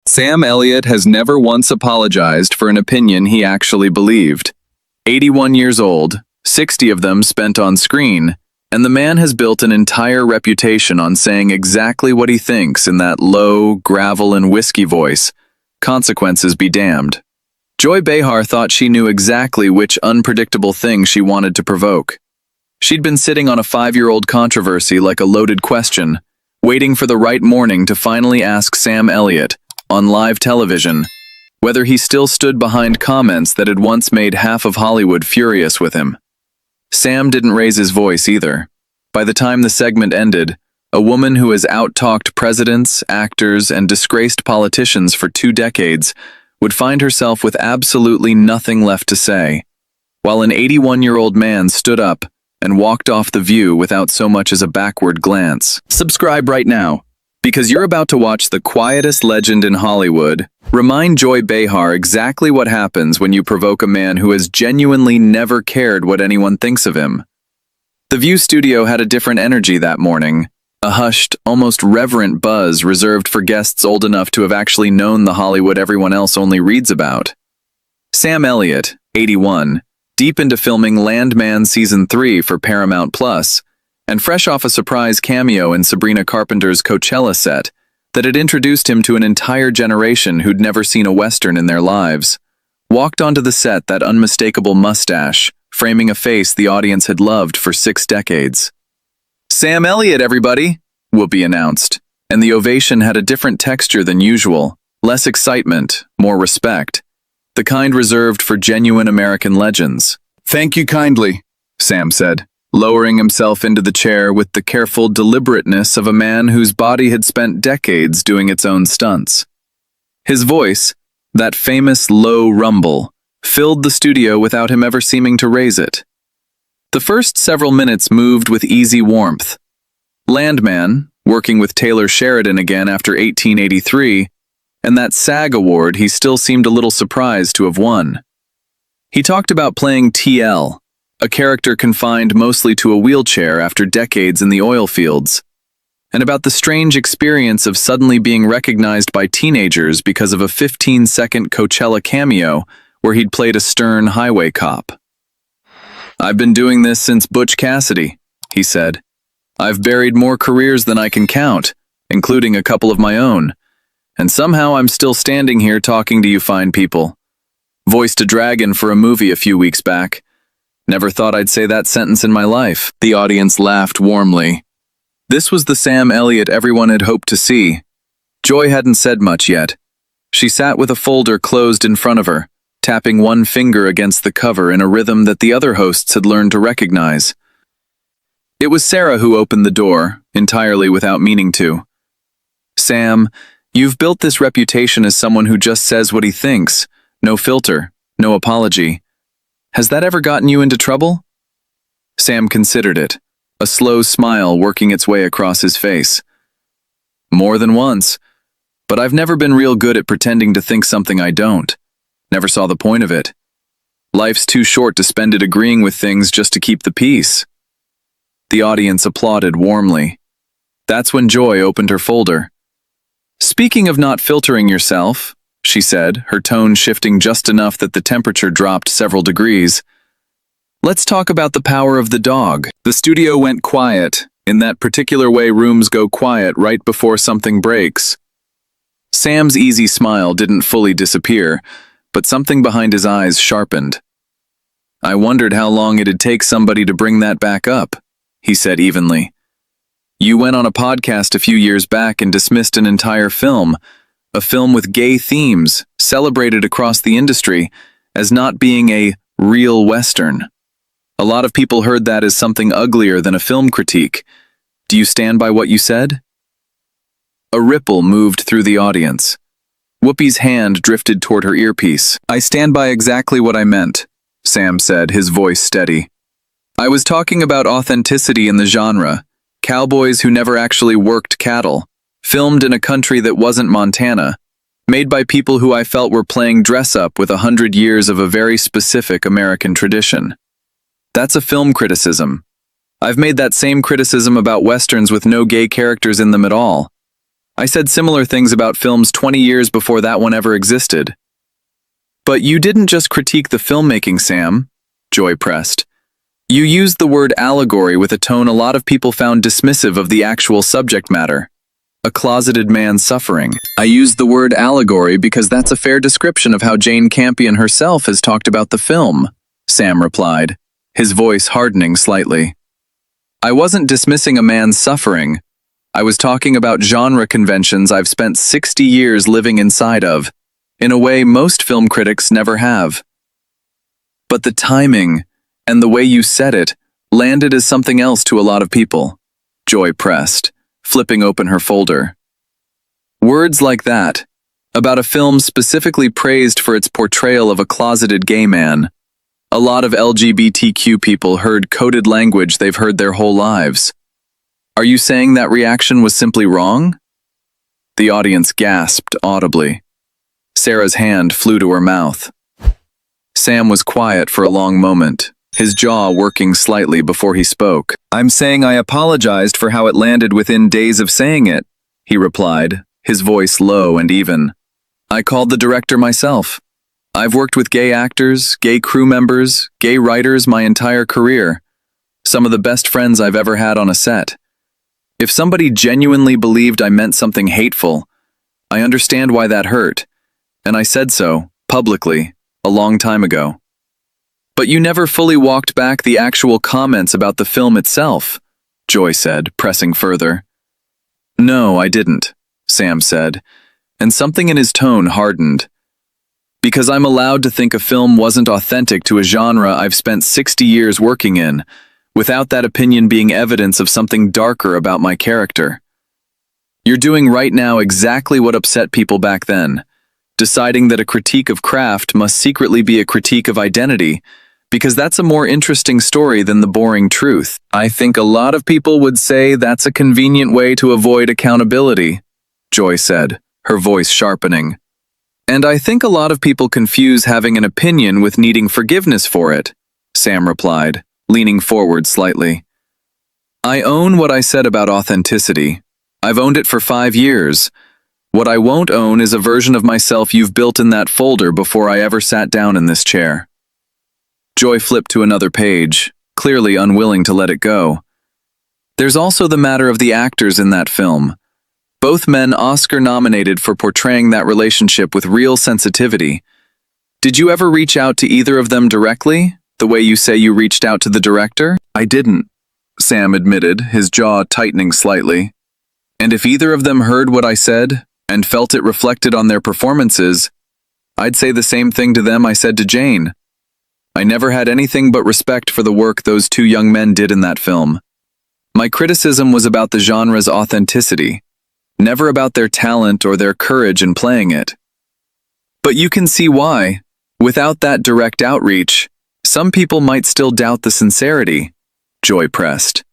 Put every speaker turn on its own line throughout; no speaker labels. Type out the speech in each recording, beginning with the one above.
Sam Elliott has never once apologized for an opinion he actually believed. 81 years old, 60 of them spent on screen, and the man has built an entire reputation on saying exactly what he thinks in that low, gravel and whiskey voice. Consequences be damned. Joy Behar thought she knew exactly which unpredictable thing she wanted to provoke. She'd been sitting on a 5-year-old controversy like a loaded question, waiting for the right morning to finally ask Sam Elliott, on live television, whether he still stood behind comments that had once made half of Hollywood furious with him. Sam didn't raise his voice either. By the time the segment ended, a woman who has out-talked presidents, actors, and disgraced politicians for 2 decades would find herself with absolutely nothing left to say, while an 81-year-old man stood up and walked off the view without so much as a backward glance. Subscribe right now, because you're about to watch the quietest legend in Hollywood remind Joy Behar exactly what happens when you provoke a man who has genuinely never cared what anyone thinks of him. The View studio had a different energy that morning, a hushed, almost reverent buzz reserved for guests old enough to have actually known the Hollywood everyone else only reads about. Sam Elliott, 81, deep into filming Landman Season 3 for Paramount Plus, and fresh off a surprise cameo in Sabrina Carpenter's Coachella set that had introduced him to an entire generation who'd never seen a Western in their lives, walked onto the set that unmistakable mustache, framing a face the audience had loved for 6 decades. "Sam Elliott, everybody," Whoopi announced, and the ovation had a different texture than usual, less excitement, more respect, the kind reserved for genuine American legends. "Thank you kindly," Sam said, lowering himself into the chair with the careful deliberateness of a man whose body had spent decades doing its own stunts. His voice, that famous low rumble, filled the studio without him ever seeming to raise it. The first several minutes moved with easy warmth. Landman, working with Taylor Sheridan again after 1883, and that SAG award he still seemed a little surprised to have won. He talked about playing TL, a character confined mostly to a wheelchair after decades in the oil fields, and about the strange experience of suddenly being recognized by teenagers because of a 15-second Coachella cameo where he'd played a stern highway cop. "I've been doing this since Butch Cassidy," he said. "I've buried more careers than I can count, including a couple of my own, and somehow I'm still standing here talking to you fine people. Voiced a dragon for a movie a few weeks back. Never thought I'd say that sentence in my life." The audience laughed warmly. This was the Sam Elliott everyone had hoped to see. Joy hadn't said much yet. She sat with a folder closed in front of her, tapping one finger against the cover in a rhythm that the other hosts had learned to recognize. It was Sarah who opened the door, entirely without meaning to. "Sam, you've built this reputation as someone who just says what he thinks, no filter, no apology. Has that ever gotten you into trouble?" Sam considered it, a slow smile working its way across his face. "More than once, but I've never been real good at pretending to think something I don't. Never saw the point of it. Life's too short to spend it agreeing with things just to keep the peace." The audience applauded warmly. That's when Joy opened her folder. "Speaking of not filtering yourself," she said, her tone shifting just enough that the temperature dropped several degrees, "let's talk about the power of the dog." The studio went quiet, in that particular way rooms go quiet right before something breaks. Sam's easy smile didn't fully disappear, but something behind his eyes sharpened. "I wondered how long it'd take somebody to bring that back up," he said evenly. "You went on a podcast a few years back and dismissed an entire film, a film with gay themes, celebrated across the industry, as not being a real Western. A lot of people heard that as something uglier than a film critique. Do you stand by what you said?" A ripple moved through the audience. Whoopi's hand drifted toward her earpiece. "I stand by exactly what I meant," Sam said, his voice steady. "I was talking about authenticity in the genre, cowboys who never actually worked cattle, filmed in a country that wasn't Montana, made by people who I felt were playing dress-up with 100 years of a very specific American tradition. That's a film criticism. I've made that same criticism about Westerns with no gay characters in them at all. I said similar things about films 20 years before that one ever existed. But you didn't just critique the filmmaking, Sam, Joy pressed. You used the word allegory with a tone a lot of people found dismissive of the actual subject matter. A closeted man suffering. I used the word allegory because that's a fair description of how Jane Campion herself has talked about the film, Sam replied, his voice hardening slightly. I wasn't dismissing a man's suffering. I was talking about genre conventions I've spent 60 years living inside of, in a way most film critics never have. But the timing and the way you said it landed as something else to a lot of people, Joy pressed, flipping open her folder. Words like that, about a film specifically praised for its portrayal of a closeted gay man. A lot of LGBTQ people heard coded language they've heard their whole lives. Are you saying that reaction was simply wrong? The audience gasped audibly. Sarah's hand flew to her mouth. Sam was quiet for a long moment, his jaw working slightly before he spoke. I'm saying I apologized for how it landed within days of saying it, he replied, his voice low and even. I called the director myself. I've worked with gay actors, gay crew members, gay writers my entire career. Some of the best friends I've ever had on a set. If somebody genuinely believed I meant something hateful, I understand why that hurt, and I said so, publicly, a long time ago. But you never fully walked back the actual comments about the film itself, Joy said, pressing further. No, I didn't, Sam said, and something in his tone hardened. Because I'm allowed to think a film wasn't authentic to a genre I've spent 60 years working in, without that opinion being evidence of something darker about my character. You're doing right now exactly what upset people back then, deciding that a critique of craft must secretly be a critique of identity, because that's a more interesting story than the boring truth. I think a lot of people would say that's a convenient way to avoid accountability, Joy said, her voice sharpening. And I think a lot of people confuse having an opinion with needing forgiveness for it, Sam replied, leaning forward slightly. I own what I said about authenticity. I've owned it for 5 years. What I won't own is a version of myself you've built in that folder before I ever sat down in this chair. Joy flipped to another page, clearly unwilling to let it go. There's also the matter of the actors in that film. Both men Oscar-nominated for portraying that relationship with real sensitivity. Did you ever reach out to either of them directly, the way you say you reached out to the director? I didn't, Sam admitted, his jaw tightening slightly. And if either of them heard what I said, and felt it reflected on their performances, I'd say the same thing to them I said to Jane. I never had anything but respect for the work those two young men did in that film. My criticism was about the genre's authenticity, never about their talent or their courage in playing it. But you can see why, without that direct outreach, some people might still doubt the sincerity, Joy pressed.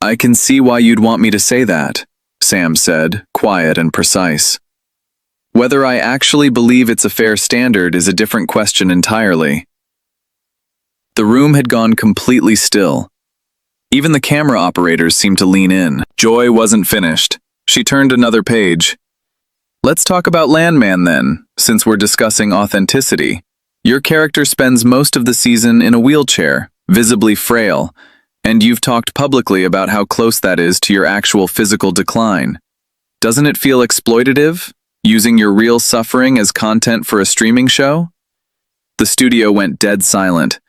I can see why you'd want me to say that, Sam said, quiet and precise. Whether I actually believe it's a fair standard is a different question entirely. The room had gone completely still. Even the camera operators seemed to lean in. Joy wasn't finished. She turned another page. Let's talk about Landman then, since we're discussing authenticity. Your character spends most of the season in a wheelchair, visibly frail, and you've talked publicly about how close that is to your actual physical decline. Doesn't it feel exploitative, using your real suffering as content for a streaming show? The studio went dead silent.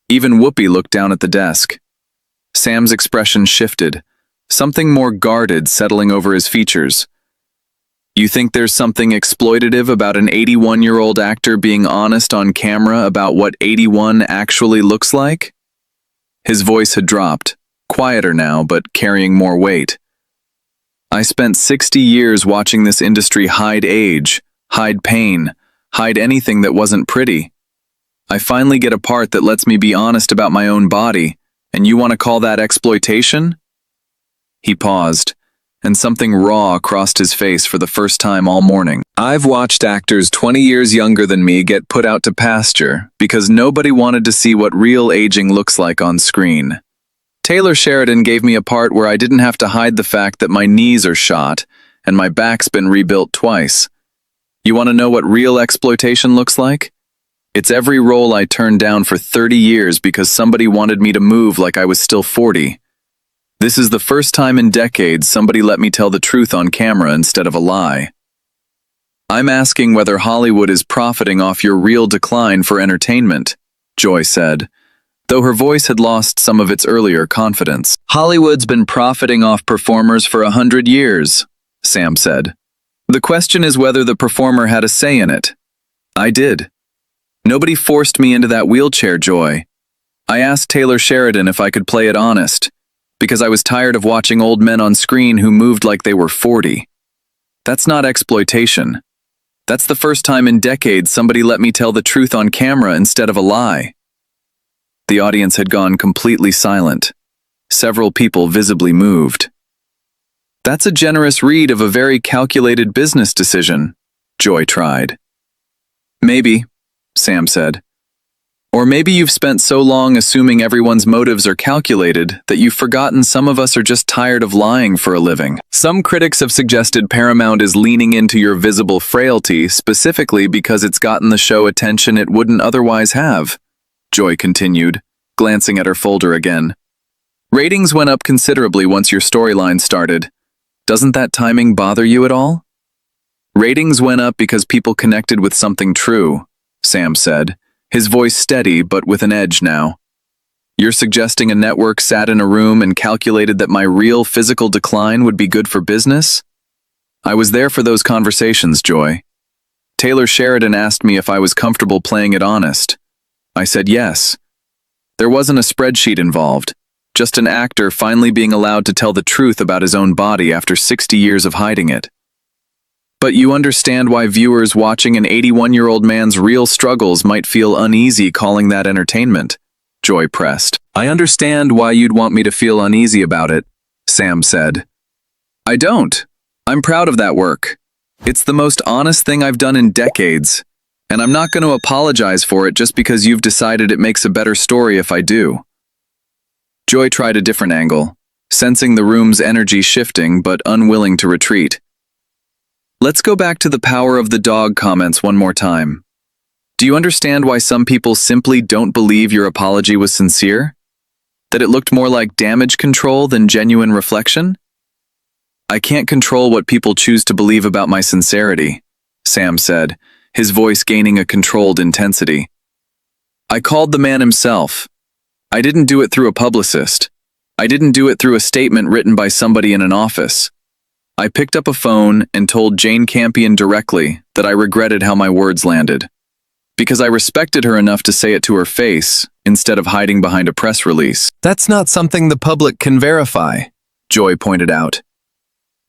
Even Whoopi looked down at the desk. Sam's expression shifted, something more guarded settling over his features. You think there's something exploitative about an 81-year-old actor being honest on camera about what 81 actually looks like? His voice had dropped, quieter now, but carrying more weight. I spent 60 years watching this industry hide age, hide pain, hide anything that wasn't pretty. I finally get a part that lets me be honest about my own body, and you want to call that exploitation? He paused, and something raw crossed his face for the first time all morning. I've watched actors 20 years younger than me get put out to pasture because nobody wanted to see what real aging looks like on screen. Taylor Sheridan gave me a part where I didn't have to hide the fact that my knees are shot, and my back's been rebuilt twice. You want to know what real exploitation looks like? It's every role I turned down for 30 years because somebody wanted me to move like I was still 40. This is the first time in decades somebody let me tell the truth on camera instead of a lie. I'm asking whether Hollywood is profiting off your real decline for entertainment, Joy said, though her voice had lost some of its earlier confidence. Hollywood's been profiting off performers for 100 years, Sam said. The question is whether the performer had a say in it. I did. Nobody forced me into that wheelchair, Joy. I asked Taylor Sheridan if I could play it honest, because I was tired of watching old men on screen who moved like they were 40. That's not exploitation. That's the first time in decades somebody let me tell the truth on camera instead of a lie. The audience had gone completely silent. Several people visibly moved. That's a generous read of a very calculated business decision, Joy tried. Maybe, Sam said. Or maybe you've spent so long assuming everyone's motives are calculated that you've forgotten some of us are just tired of lying for a living. Some critics have suggested Paramount is leaning into your visible frailty specifically because it's gotten the show attention it wouldn't otherwise have, Joy continued, glancing at her folder again. Ratings went up considerably once your storyline started. Doesn't that timing bother you at all? Ratings went up because people connected with something true, Sam said, his voice steady but with an edge now. You're suggesting a network sat in a room and calculated that my real physical decline would be good for business? I was there for those conversations, Joy. Taylor Sheridan asked me if I was comfortable playing it honest. I said yes. There wasn't a spreadsheet involved, just an actor finally being allowed to tell the truth about his own body after 60 years of hiding it. But you understand why viewers watching an 81-year-old man's real struggles might feel uneasy calling that entertainment, Joy pressed. I understand why you'd want me to feel uneasy about it, Sam said. I don't. I'm proud of that work. It's the most honest thing I've done in decades, and I'm not going to apologize for it just because you've decided it makes a better story if I do. Joy tried a different angle, sensing the room's energy shifting but unwilling to retreat. Let's go back to the power of the dog comments one more time. Do you understand why some people simply don't believe your apology was sincere? That it looked more like damage control than genuine reflection? I can't control what people choose to believe about my sincerity, Sam said, his voice gaining a controlled intensity. I called the man himself. I didn't do it through a publicist. I didn't do it through a statement written by somebody in an office. I picked up a phone and told Jane Campion directly that I regretted how my words landed, because I respected her enough to say it to her face instead of hiding behind a press release. That's not something the public can verify, Joy pointed out.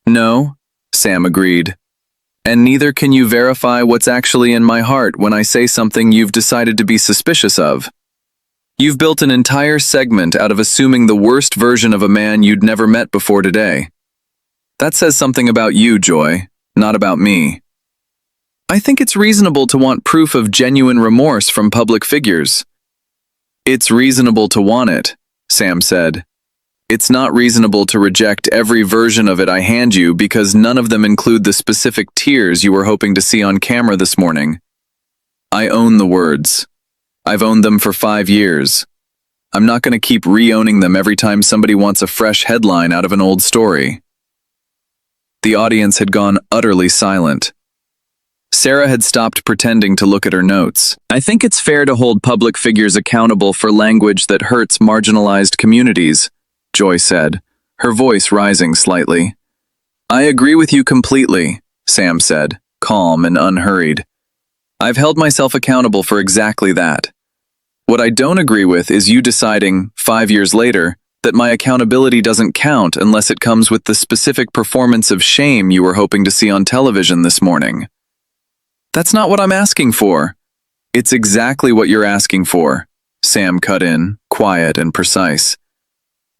No, Sam agreed. And neither can you verify what's actually in my heart when I say something you've decided to be suspicious of. You've built an entire segment out of assuming the worst version of a man you'd never met before today. That says something about you, Joy, not about me. I think it's reasonable to want proof of genuine remorse from public figures. It's reasonable to want it, Sam said. It's not reasonable to reject every version of it I hand you because none of them include the specific tears you were hoping to see on camera this morning. I own the words. I've owned them for 5 years. I'm not going to keep re-owning them every time somebody wants a fresh headline out of an old story. The audience had gone utterly silent. Sarah had stopped pretending to look at her notes. I think it's fair to hold public figures accountable for language that hurts marginalized communities, Joy said, her voice rising slightly. I agree with you completely, Sam said, calm and unhurried. I've held myself accountable for exactly that. What I don't agree with is you deciding, 5 years later, that my accountability doesn't count unless it comes with the specific performance of shame you were hoping to see on television this morning. That's not what I'm asking for. It's exactly what you're asking for, Sam cut in, quiet and precise.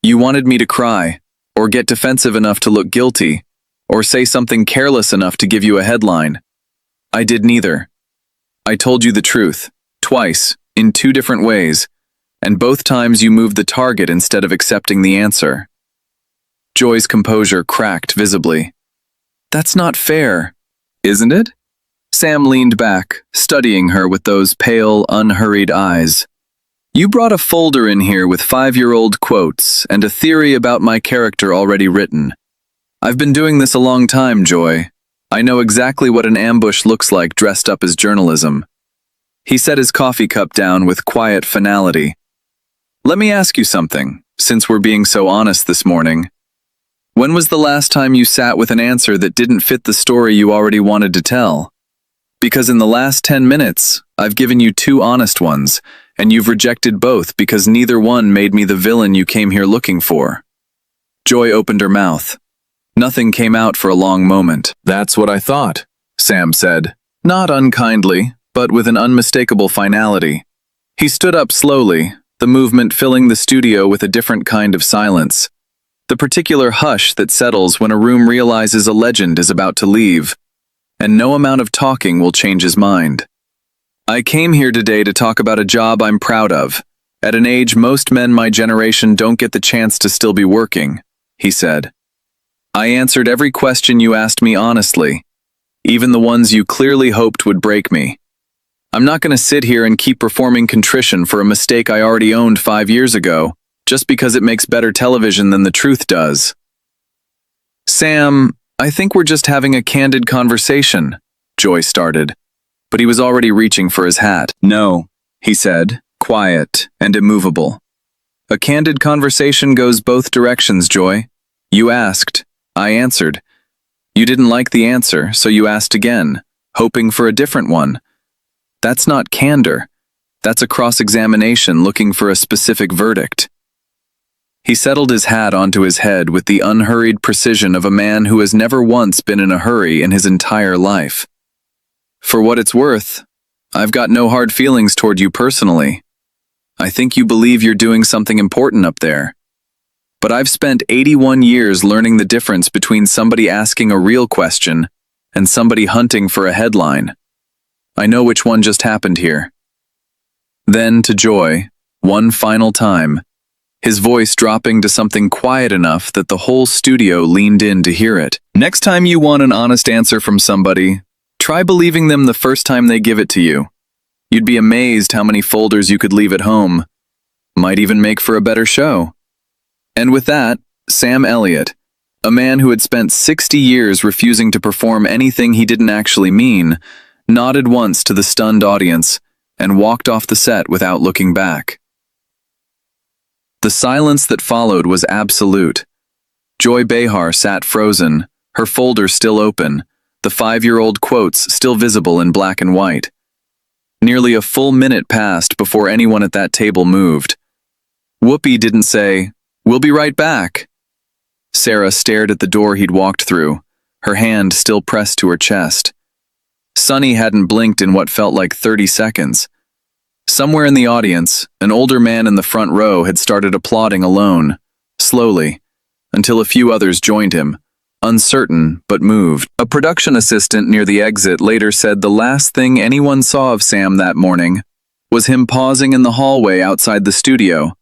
You wanted me to cry, or get defensive enough to look guilty, or say something careless enough to give you a headline. I did neither. I told you the truth, twice, in 2 different ways, and both times you moved the target instead of accepting the answer. Joy's composure cracked visibly. That's not fair, isn't it? Sam leaned back, studying her with those pale, unhurried eyes. You brought a folder in here with 5-year-old quotes and a theory about my character already written. I've been doing this a long time, Joy. I know exactly what an ambush looks like dressed up as journalism. He set his coffee cup down with quiet finality. Let me ask you something, since we're being so honest this morning. When was the last time you sat with an answer that didn't fit the story you already wanted to tell? Because in the last 10 minutes, I've given you 2 honest ones, and you've rejected both because neither one made me the villain you came here looking for. Joy opened her mouth. Nothing came out for a long moment. That's what I thought, Sam said, not unkindly, but with an unmistakable finality. He stood up slowly, the movement filling the studio with a different kind of silence. The particular hush that settles when a room realizes a legend is about to leave, and no amount of talking will change his mind. I came here today to talk about a job I'm proud of, at an age most men my generation don't get the chance to still be working, he said. I answered every question you asked me honestly, even the ones you clearly hoped would break me. I'm not going to sit here and keep performing contrition for a mistake I already owned 5 years ago, just because it makes better television than the truth does. Sam, I think we're just having a candid conversation, Joy started, but he was already reaching for his hat. No, he said, quiet and immovable. A candid conversation goes both directions, Joy. You asked, I answered. You didn't like the answer, so you asked again, hoping for a different one. That's not candor. That's a cross-examination looking for a specific verdict. He settled his hat onto his head with the unhurried precision of a man who has never once been in a hurry in his entire life. For what it's worth, I've got no hard feelings toward you personally. I think you believe you're doing something important up there. But I've spent 81 years learning the difference between somebody asking a real question and somebody hunting for a headline. I know which one just happened here. Then, to Joy, one final time, his voice dropping to something quiet enough that the whole studio leaned in to hear it. Next time you want an honest answer from somebody, try believing them the first time they give it to you. You'd be amazed how many folders you could leave at home. Might even make for a better show. And with that, Sam Elliott, a man who had spent 60 years refusing to perform anything he didn't actually mean, nodded once to the stunned audience and walked off the set without looking back. The silence that followed was absolute. Joy Behar sat frozen, her folder still open, the 5-year-old quotes still visible in black and white. Nearly a full minute passed before anyone at that table moved. Whoopi didn't say, "We'll be right back." Sarah stared at the door he'd walked through, her hand still pressed to her chest. Sunny hadn't blinked in what felt like 30 seconds. Somewhere in the audience, an older man in the front row had started applauding alone, slowly, until a few others joined him, uncertain but moved. A production assistant near the exit later said the last thing anyone saw of Sam that morning was him pausing in the hallway outside the studio,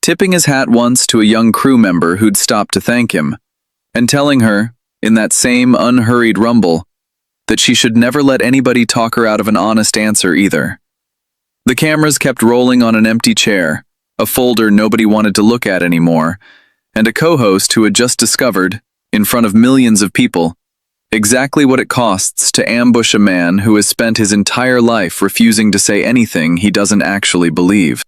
tipping his hat once to a young crew member who'd stopped to thank him, and telling her, in that same unhurried rumble, that she should never let anybody talk her out of an honest answer either. The cameras kept rolling on an empty chair, a folder nobody wanted to look at anymore, and a co-host who had just discovered, in front of millions of people, exactly what it costs to ambush a man who has spent his entire life refusing to say anything he doesn't actually believe.